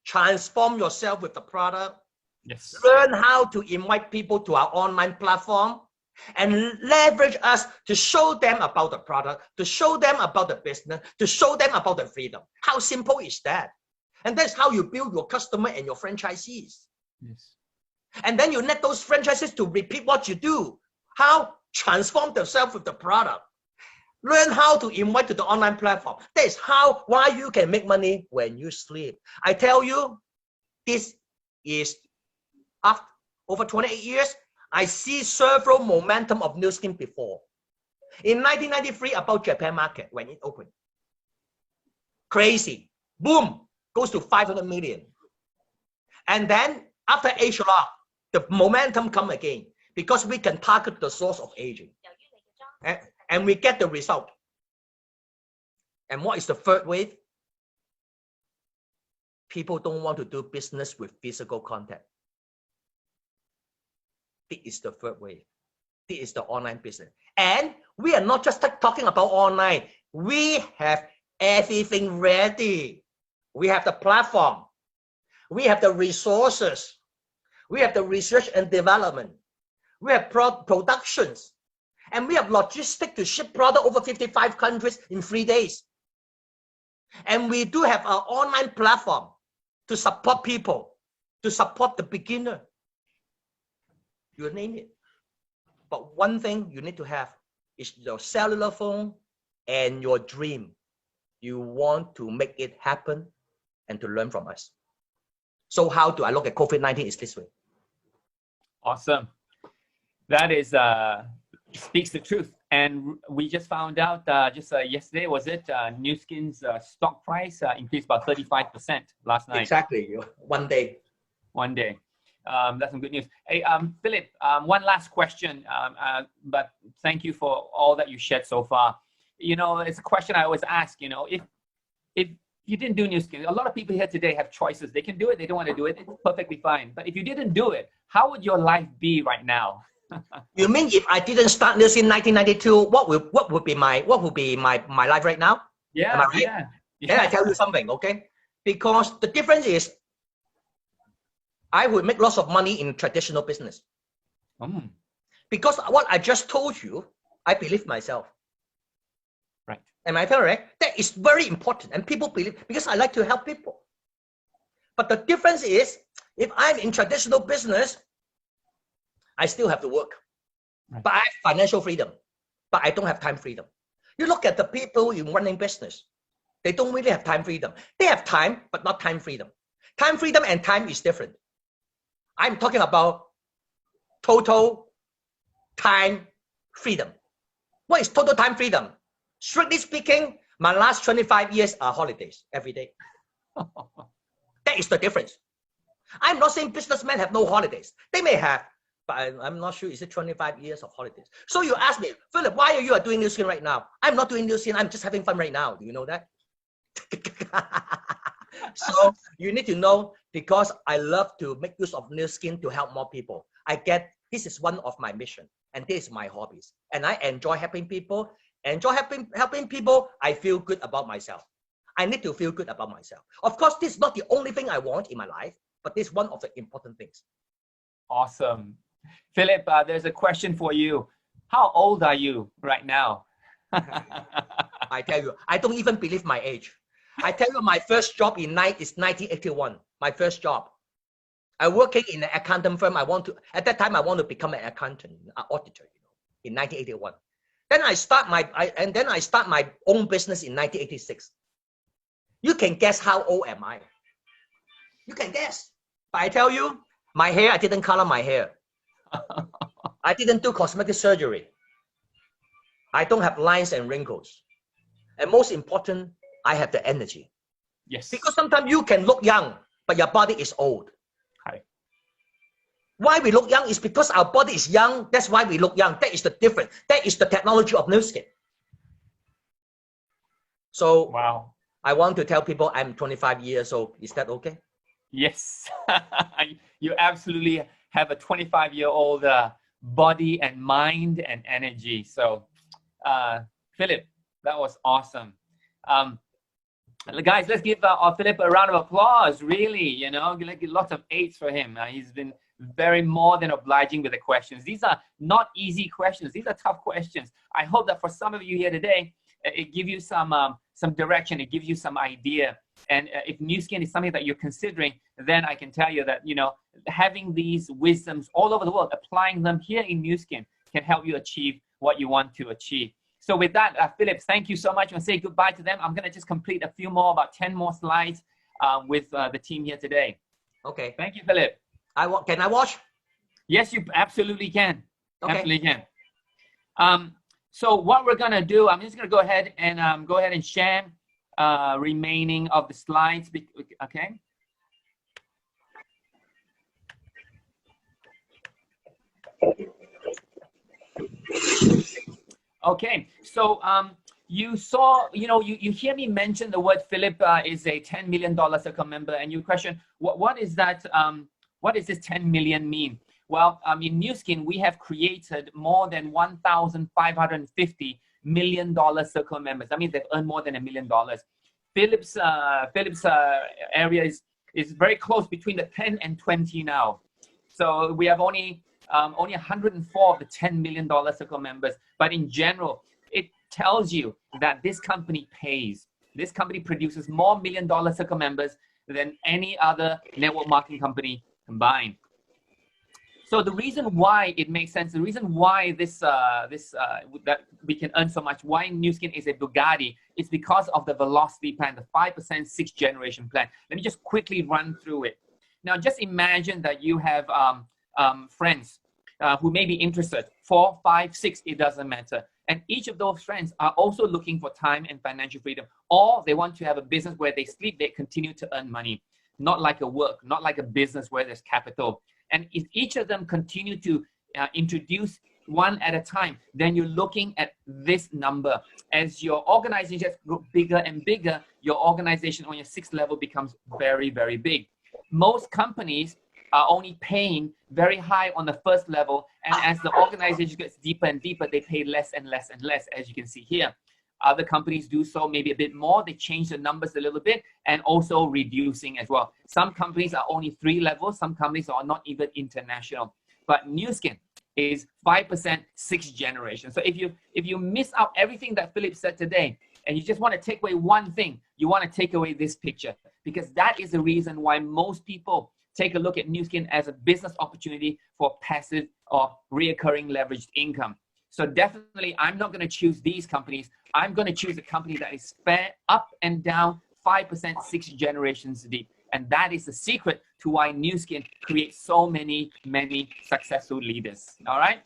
Transform yourself with the product. Yes. Learn how to invite people to our online platform and leverage us to show them about the product, to show them about the business, to show them about the freedom. How simple is that? And that's how you build your customer and your franchisees. Yes. And then you let those franchises to repeat what you do. How? Transform themselves with the product. Learn how to invite to the online platform. That is why you can make money when you sleep. I tell you, this is after over 28 years, I see several momentum of Nu Skin before. In 1993, about Japan market when it opened. Crazy. Boom. Goes to 500 million. And then after age lock, the momentum come again because we can target the source of aging. And we get the result. And what is the third wave? People don't want to do business with physical contact. This is the third wave. This is the online business. And we are not just talking about online. We have everything ready. We have the platform. We have the resources. We have the research and development. We have productions. And we have logistics to ship product over 55 countries in 3 days. And we do have our online platform to support people, to support the beginner. You name it. But one thing you need to have is your cellular phone and your dream. You want to make it happen and to learn from us. So how do I look at COVID-19 is this way. Awesome. That is speaks the truth. And we just found out yesterday, was it, Nu Skin's stock price increased by 35% last night. Exactly. One day. One day. That's some good news. Hey, Philip, one last question, but thank you for all that you shared so far. You know, it's a question I always ask, you know, if you didn't do Nu Skin, a lot of people here today have choices. They can do it, they don't want to do it, it's perfectly fine. But if you didn't do it, how would your life be right now? You mean if I didn't start Nu Skin in 1992, what would be my life right now? Yeah, am I right? yeah. Then I tell you something, okay? Because the difference is I would make lots of money in traditional business. Because what I just told you, I believe myself. Right. Am I correct? That is very important. And people believe, because I like to help people. But the difference is, if I'm in traditional business, I still have to work. Right. But I have financial freedom. But I don't have time freedom. You look at the people in running business. They don't really have time freedom. They have time, but not time freedom. Time freedom and time is different. I'm talking about total time freedom. What is total time freedom? Strictly speaking, my last 25 years are holidays every day. That is the difference. I'm not saying businessmen have no holidays. They may have, but I'm not sure. Is it 25 years of holidays? So you ask me, Philip, why are you doing Nu Skin right now? I'm not doing Nu Skin. I'm just having fun right now. Do you know that? So you need to know, because I love to make use of Nu Skin to help more people. This is one of my mission, and this is my hobbies. And I enjoy helping people. Helping people, I feel good about myself. I need to feel good about myself. Of course, this is not the only thing I want in my life, but this is one of the important things. Awesome. Philip, there's a question for you. How old are you right now? I tell you, I don't even believe my age. I tell you, my first job is 1981. My first job. I'm working in an accounting firm. At that time, I want to become an accountant, an auditor, in 1981. Then I start my own business in 1986. You can guess how old am I? You can guess. But I tell you, my hair, I didn't color my hair. I didn't do cosmetic surgery. I don't have lines and wrinkles. And most important, I have the energy. Yes. Because sometimes you can look young, but your body is old. Hi. Why we look young is because our body is young. That's why we look young. That is the difference. That is the technology of Nu Skin. So wow. I want to tell people I'm 25 years old. Is that okay? Yes. You absolutely have a 25-year-old body and mind and energy. So Philip, that was awesome. Guys, let's give Philip a round of applause. Really, you know, like lots of 8s for him. He's been very more than obliging with the questions. These are not easy questions. These are tough questions. I hope that for some of you here today, it gives you some direction. It gives you some idea. And if Nu Skin is something that you're considering, then I can tell you that, you know, having these wisdoms all over the world, applying them here in Nu Skin can help you achieve what you want to achieve. So with that, Philip, thank you so much. I'm going to say goodbye to them. I'm going to just complete a few more, about 10 more slides with the team here today. Okay. Thank you, Philip. Can I watch? Yes, you absolutely can. Okay. Absolutely can. So what we're going to do, I'm just going to go ahead and share remaining of the slides. Okay. Okay, so you saw, you know, you hear me mention the word Philip is a $10 million circle member, and you question, what is that? What does this 10 million mean? Well, in Nu Skin, we have created more than 1,550 $1 million circle members. That means they've earned more than $1 million. Philip's area is very close between the 10 and 20 now. So we have only 104 of the $10 million circle members. But in general, it tells you that this company pays. This company produces more $1 million circle members than any other network marketing company combined. So the reason why it makes sense, the reason why that we can earn so much, why Nu Skin is a Bugatti, is because of the velocity plan, the 5% 6th generation plan. Let me just quickly run through it. Now, just imagine that you have friends who may be interested, 4, 5, 6, it doesn't matter. And each of those friends are also looking for time and financial freedom, or they want to have a business where they sleep, they continue to earn money, not like a work, not like a business where there's capital. And if each of them continue to introduce one at a time, then you're looking at this number. As your organization gets bigger and bigger, your organization on your 6th level becomes very, very big. Most companies are only paying very high on the 1st level, and as the organization gets deeper and deeper, they pay less and less and less, as you can see here. Other companies do so maybe a bit more. They change the numbers a little bit and also reducing as well. Some companies are only 3 levels. Some companies are not even international. But Nu Skin is 5% 6th generation. So if you miss out everything that Philip said today, and you just want to take away one thing, you want to take away this picture, because that is the reason why most people take a look at Nu Skin as a business opportunity for passive or reoccurring leveraged income. So definitely, I'm not going to choose these companies. I'm going to choose a company that is fair up and down, 5% 6 generations deep. And that is the secret to why Nu Skin creates so many successful leaders. All right.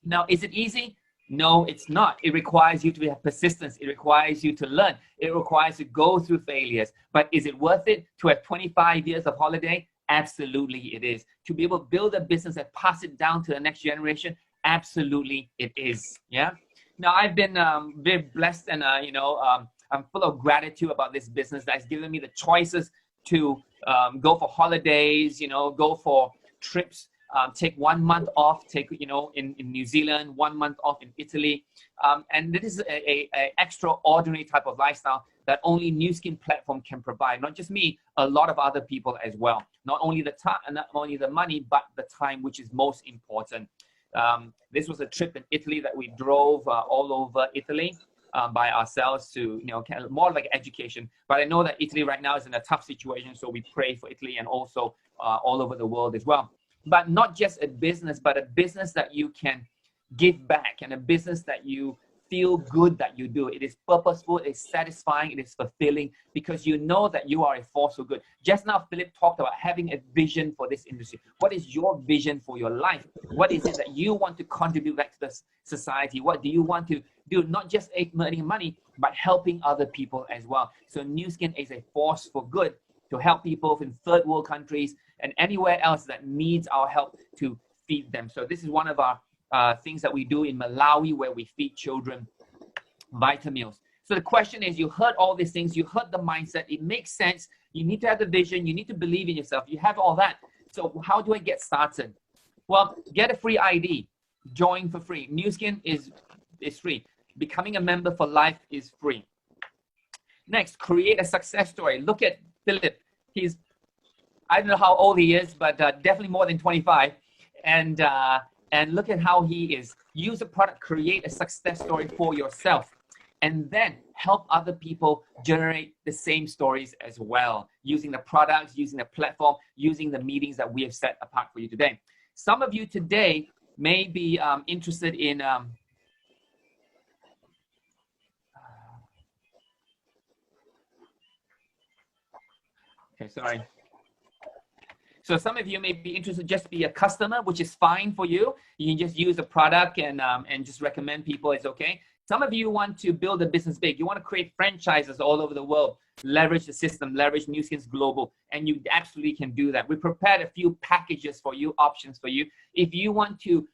Now, is it easy? No, it's not. It requires you to have persistence. It requires you to learn. It requires you to go through failures. But is it worth it to have 25 years of holiday? Absolutely, it is. To be able to build a business and pass it down to the next generation? Absolutely, it is. Yeah. Now, I've been very blessed, and I'm full of gratitude about this business that's given me the choices to go for holidays, go for trips, take 1 month off, in New Zealand, 1 month off in Italy. And this is a extraordinary type of lifestyle that only Nu Skin platform can provide. Not just me, a lot of other people as well. Not only the time, not only the money, but the time, which is most important. This was a trip in Italy that we drove all over Italy by ourselves to, kind of more like education. But I know that Italy right now is in a tough situation, so we pray for Italy and also all over the world as well. But not just a business, but a business that you can give back, and a business that you feel good that you do. It is purposeful, it is satisfying, it is fulfilling, because you know that you are a force for good. Just now, Philip talked about having a vision for this industry. What is your vision for your life? What is it that you want to contribute back to the society? What do you want to do? Not just earning money, but helping other people as well. So Nu Skin is a force for good to help people in 3rd world countries and anywhere else that needs our help to feed them. So this is one of our things that we do in Malawi, where we feed children Vitamills. So the question is, you heard all these things, you heard the mindset, it makes sense, you need to have the vision, you need to believe in yourself, you have all that. So how do I get started? Well, get a free ID, join for free. Nu Skin is free. Becoming a member for life is free. Next, create a success story. Look at Philip. He's, I don't know how old he is, but definitely more than 25. And look at how he is. Use a product, create a success story for yourself, and then help other people generate the same stories as well, using the products, using the platform, using the meetings that we have set apart for you today. Some of you today may be interested in okay, sorry. So some of you may be interested just be a customer, which is fine for you. You can just use the product and just recommend people. It's okay. Some of you want to build a business big. You want to create franchises all over the world, leverage the system, leverage Nu Skin's global, and you absolutely can do that. We prepared a few packages for you, options for you. If you want to,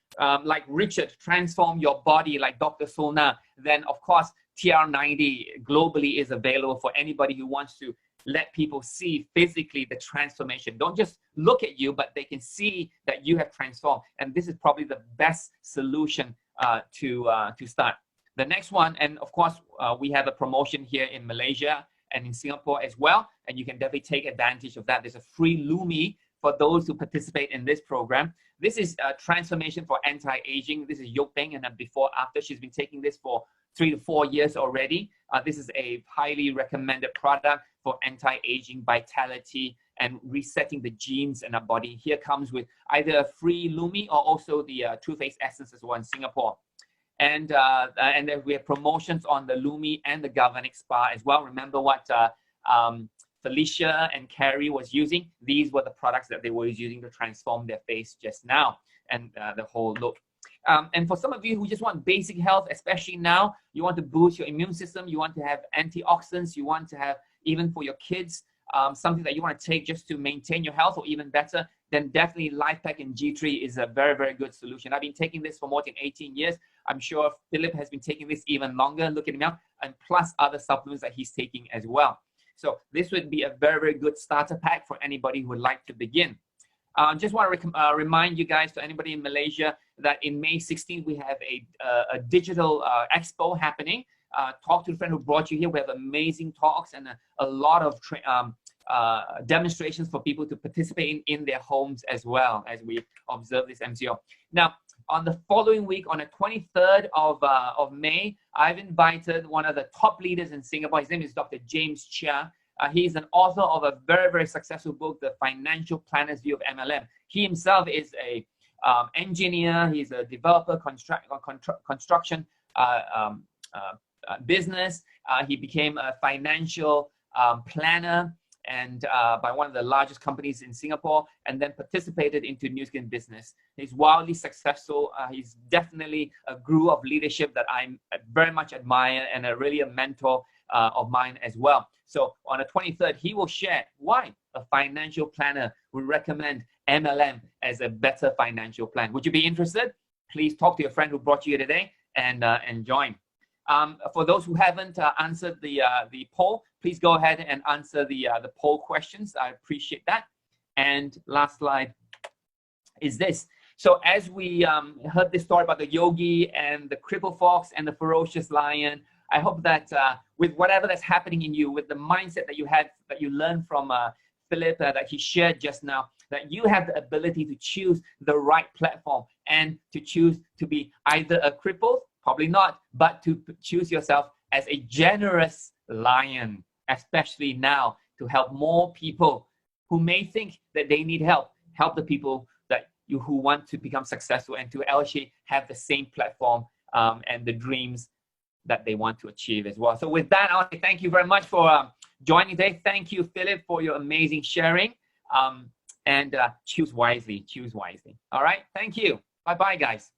like Richard, transform your body like Dr. Solna, then of course TR90 globally is available for anybody who wants to let people see physically the transformation. Don't just look at you, but they can see that you have transformed. And this is probably the best solution to start. The next one, and of course, we have a promotion here in Malaysia and in Singapore as well, and you can definitely take advantage of that. There's a free Lumi for those who participate in this program. This is a transformation for anti-aging. This is Yok Peng and a before after. She's been taking this for 3 to 4 years already. This is a highly recommended product for anti-aging, vitality, and resetting the genes in our body. Here comes with either a free Lumi or also the True Face Essence as well in Singapore. And then we have promotions on the Lumi and the Galvanic Spa as well. Remember what Felicia and Carrie was using? These were the products that they were using to transform their face just now and the whole look. And for some of you who just want basic health, especially now, you want to boost your immune system, you want to have antioxidants, you want to have, even for your kids, something that you want to take just to maintain your health or even better, then definitely LifePack and G3 is a very, very good solution. I've been taking this for more than 18 years. I'm sure Philip has been taking this even longer. Look at him now, and plus other supplements that he's taking as well. So this would be a very, very good starter pack for anybody who would like to begin. Just want to remind you guys, to anybody in Malaysia, that in May 16th, we have a digital expo happening. Talk to the friend who brought you here. We have amazing talks and a lot of demonstrations for people to participate in their homes as well as we observe this MCO. Now, on the following week, on the 23rd of May, I've invited one of the top leaders in Singapore. His name is Dr. James Chia. He's an author of a very, very successful book, The Financial Planner's View of MLM. He himself is a engineer. He's a developer, construction business. He became a financial planner and by one of the largest companies in Singapore, and then participated into Nu Skin business. He's wildly successful. He's definitely a guru of leadership that I very much admire, and really a mentor of mine as well. So on the 23rd, he will share why a financial planner would recommend MLM as a better financial plan. Would you be interested? Please talk to your friend who brought you here today and join. For those who haven't answered the poll, please go ahead and answer the poll questions. I appreciate that. And last slide is this. So as we heard this story about the yogi and the crippled fox and the ferocious lion, I hope that with whatever that's happening in you, with the mindset that you had, that you learned from Philip, that he shared just now, that you have the ability to choose the right platform and to choose to be either a crippled, probably not, but to choose yourself as a generous lion, especially now, to help more people who may think that they need help the people that who want to become successful and to actually have the same platform and the dreams that they want to achieve as well. So with that, I want to thank you very much for joining today. Thank you, Philip, for your amazing sharing. And choose wisely, choose wisely. All right, thank you. Bye-bye, guys.